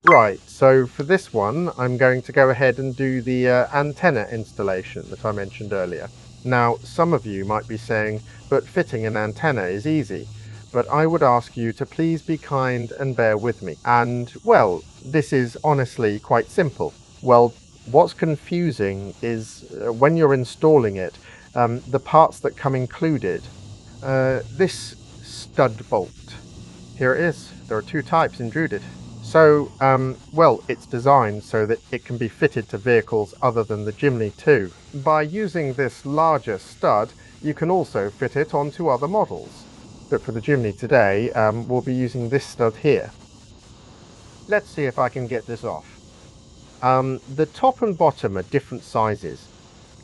Right, so for this one, I'm going to go ahead and do the antenna installation that I mentioned earlier. Now, some of you might be saying, but fitting an antenna is easy, but I would ask you to please be kind and bear with me. And, well, this is honestly quite simple. Well, what's confusing is when you're installing it, the parts that come included. This stud bolt. Here it is. There are two types included. So, well, it's designed so that it can be fitted to vehicles other than the Jimny too. By using this larger stud, you can also fit it onto other models. But for the Jimny today, we'll be using this stud here. Let's see if I can get this off. The top and bottom are different sizes.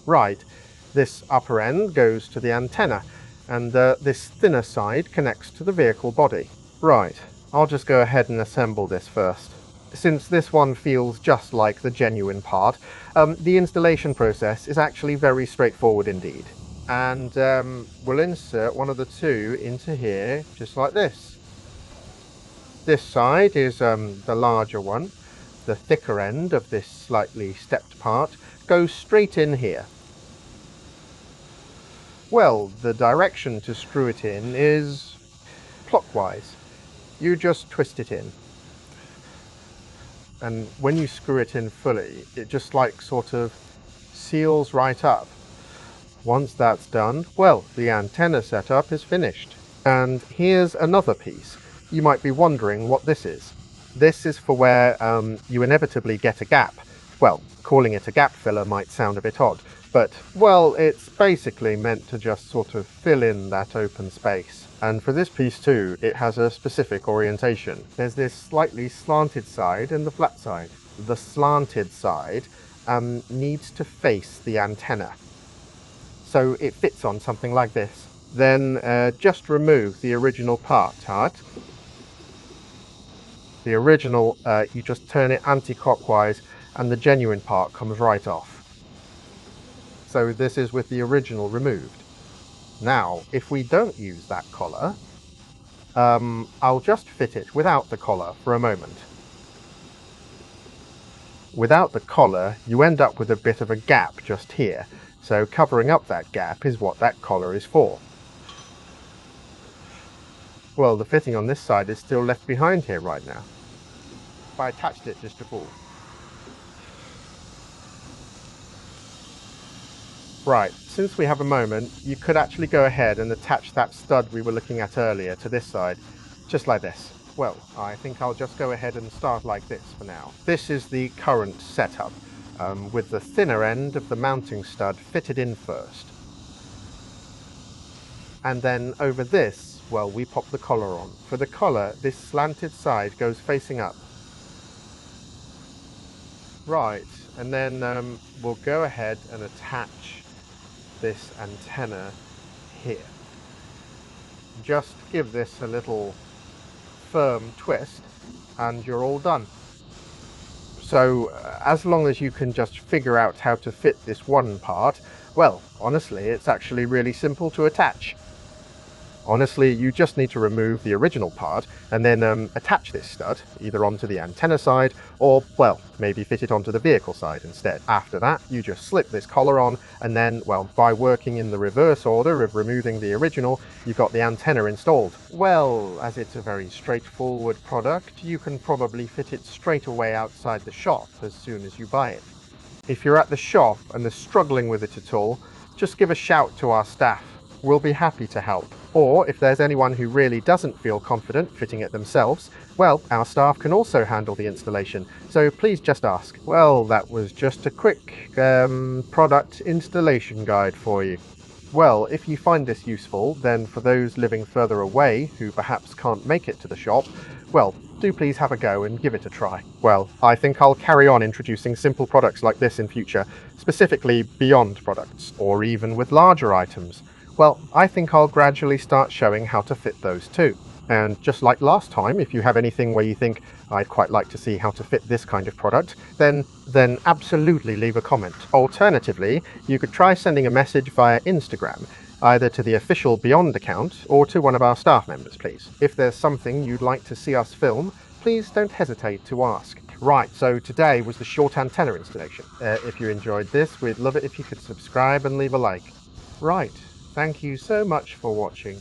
Right, this upper end goes to the antenna, and this thinner side connects to the vehicle body. Right, I'll just go ahead and assemble this first. Since this one feels just like the genuine part, the installation process is actually very straightforward indeed. And we'll insert one of the two into here, just like this. This side is the larger one. The thicker end of this slightly stepped part goes straight in here. Well, the direction to screw it in is clockwise. You just twist it in. And when you screw it in fully, it just like sort of seals right up. Once that's done, well, the antenna setup is finished. And here's another piece. You might be wondering what this is. This is for where you inevitably get a gap. Well, calling it a gap filler might sound a bit odd, but, well, it's basically meant to just sort of fill in that open space. And for this piece too, it has a specific orientation. There's this slightly slanted side and the flat side. The slanted side needs to face the antenna. So it fits on something like this. Then just remove the original part. The original, you just turn it anti-clockwise and the genuine part comes right off. So this is with the original removed. Now, if we don't use that collar, I'll just fit it without the collar for a moment. Without the collar, you end up with a bit of a gap just here, so covering up that gap is what that collar is for. Well, the fitting on this side is still left behind here right now. I attached it just before. Right, since we have a moment, you could actually go ahead and attach that stud we were looking at earlier to this side, just like this. Well, I think I'll just go ahead and start like this for now. This is the current setup, with the thinner end of the mounting stud fitted in first. And then over this, well, we pop the collar on. For the collar, this slanted side goes facing up. Right, and then we'll go ahead and attach this antenna here. Just give this a little firm twist and you're all done. So as long as you can just figure out how to fit this one part, well, honestly, it's actually really simple to attach. Honestly, you just need to remove the original part and then attach this stud either onto the antenna side or, well, maybe fit it onto the vehicle side instead. After that, you just slip this collar on and then, well, by working in the reverse order of removing the original, you've got the antenna installed. Well, as it's a very straightforward product, you can probably fit it straight away outside the shop as soon as you buy it. If you're at the shop and are struggling with it at all, just give a shout to our staff. We'll be happy to help. Or if there's anyone who really doesn't feel confident fitting it themselves, well, our staff can also handle the installation, so please just ask. Well, that was just a quick product installation guide for you. Well, if you find this useful, then for those living further away who perhaps can't make it to the shop, well, do please have a go and give it a try. Well, I think I'll carry on introducing simple products like this in future, specifically beyond products, or even with larger items. Well, I think I'll gradually start showing how to fit those too. And just like last time, if you have anything where you think, I'd quite like to see how to fit this kind of product, then absolutely leave a comment. Alternatively, you could try sending a message via Instagram, either to the official Beyond account or to one of our staff members, please. If there's something you'd like to see us film, please don't hesitate to ask. Right, so today was the short antenna installation. If you enjoyed this, we'd love it if you could subscribe and leave a like. Right, thank you so much for watching.